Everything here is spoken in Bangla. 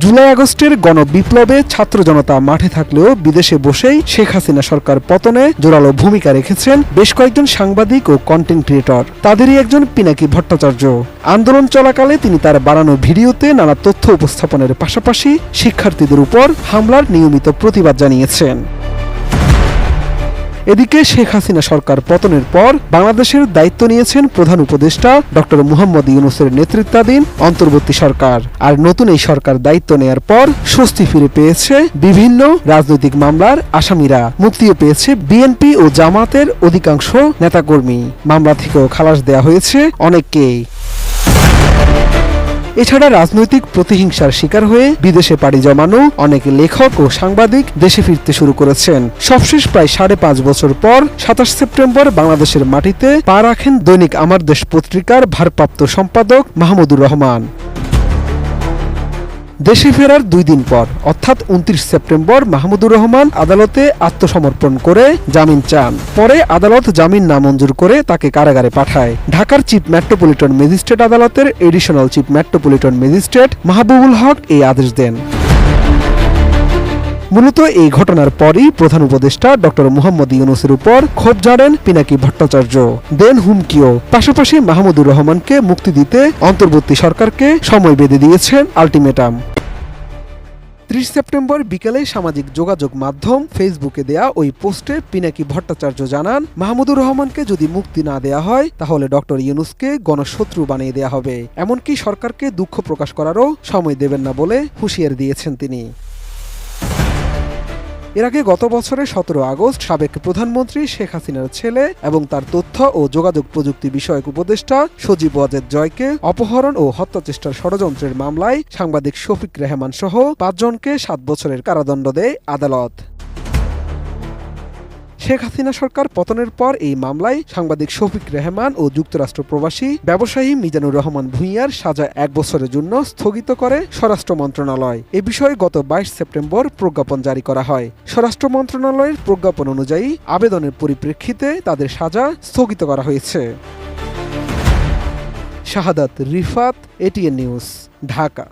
জুলাই আগস্টের গণবিপ্লবে ছাত্র জনতা মাঠে থাকলেও বিদেশে বসেই শেখ হাসিনা সরকার পতনে জোরালো ভূমিকা রেখেছেন বেশ কয়েকজন সাংবাদিক ও কন্টেন্ট ক্রিয়েটর। তাদেরই একজন পিনাকি ভট্টাচার্য। আন্দোলন চলাকালে তিনি তার বানানো ভিডিওতে নানা তথ্য উপস্থাপনের পাশাপাশি শিক্ষার্থীদের উপর হামলার নিয়মিত প্রতিবাদ জানিয়েছেন। এদিকে শেখ হাসিনা সরকার পতনের পর বাংলাদেশের দায়িত্ব নিয়েছেন প্রধান উপদেষ্টা ডক্টর মুহাম্মদ ইউনূসের নেতৃত্বাধীন অন্তর্বর্তী সরকার। আর নতুন এই সরকার দায়িত্ব নেয়ার পর স্বস্তি ফিরে পেয়েছে বিভিন্ন রাজনৈতিক মামলার আসামিরা, মুক্তিও পেয়েছে বিএনপি ও জামাতের অধিকাংশ নেতাকর্মী। মামলা থেকেও খালাস দেয়া হয়েছে অনেককেই। এছাড়া রাজনৈতিক প্রতিহিংসার শিকার হয়ে বিদেশে পাড়ি জমানো অনেক লেখক ও সাংবাদিক দেশে ফিরতে শুরু করেছেন। সবশেষ প্রায় 5.5 বছর পর 27 সেপ্টেম্বর বাংলাদেশের মাটিতে পা রাখেন দৈনিক আমার দেশ পত্রিকার ভারপ্রাপ্ত সম্পাদক মাহমুদুর রহমান। দেশে ফেরার 2 দিন পর অর্থাৎ 29 সেপ্টেম্বর মাহমুদুর রহমান আদালতে আত্মসমর্পণ করে জামিন চান। পরে আদালত জামিন নামঞ্জুর করে তাকে কারাগারে পাঠায়। ঢাকার চিফ মেট্রোপলিটন ম্যাজিস্ট্রেট আদালতের additional chief metropolitan magistrate Mahbubul Haque এই আদেশ দেন। মূলত এই ঘটনার পরই প্রধান উপদেষ্টা ডক্টর মুহাম্মদ ইউনূসের উপর ক্ষোভ ঝাড়েন পিনাকি ভট্টাচার্য, দেন হুমকিও। পাশাপাশি মাহমুদুর রহমানকে মুক্তি দিতে অন্তর্বর্তী সরকারকে সময় বেঁধে দিয়েছেন আলটিমেটাম। 30 সেপ্টেম্বর বিকেলে সামাজিক যোগাযোগ মাধ্যম ফেসবুকে দেয়া ওই পোস্টে পিনাকি ভট্টাচার্য জানান, মাহমুদুর রহমানকে যদি মুক্তি না দেয়া হয় তাহলে ডক্টর ইউনূসকে গণশত্রু বানিয়ে দেয়া হবে। এমনকি সরকারকে দুঃখ প্রকাশ করারও সময় দেবেন না বলে হুঁশিয়ারি দিয়েছেন তিনি। এর আগে গত বছরের 17 আগস্ট সাবেক প্রধানমন্ত্রী শেখ হাসিনার ছেলে এবং তার তথ্য ও যোগাযোগ প্রযুক্তি বিষয়ক উপদেষ্টা সজীব ওয়াজেদ জয়কে অপহরণ ও হত্যাচেষ্টার ষড়যন্ত্রের মামলায় সাংবাদিক শফিক রেহমান সহ 5 জনকে 7 বছরের কারাদণ্ড দেয় আদালত। শেখ হাসিনা সরকার পতনের পর এই মামলায় সাংবাদিক শফিক রেহমান ও যুক্তরাষ্ট্র প্রবাসী ব্যবসায়ী মিজানুর রহমান ভূঁইয়ার সাজা 1 বছরের জন্য স্থগিত করে স্বরাষ্ট্র মন্ত্রণালয়। এ বিষয়ে গত 22 সেপ্টেম্বর প্রজ্ঞাপন জারি করা হয়। স্বরাষ্ট্র মন্ত্রণালয়ের প্রজ্ঞাপন অনুযায়ী আবেদনের পরিপ্রেক্ষিতে তাদের সাজা স্থগিত করা হয়েছে। শাহাদাত রিফাত, এটিএন নিউজ, ঢাকা।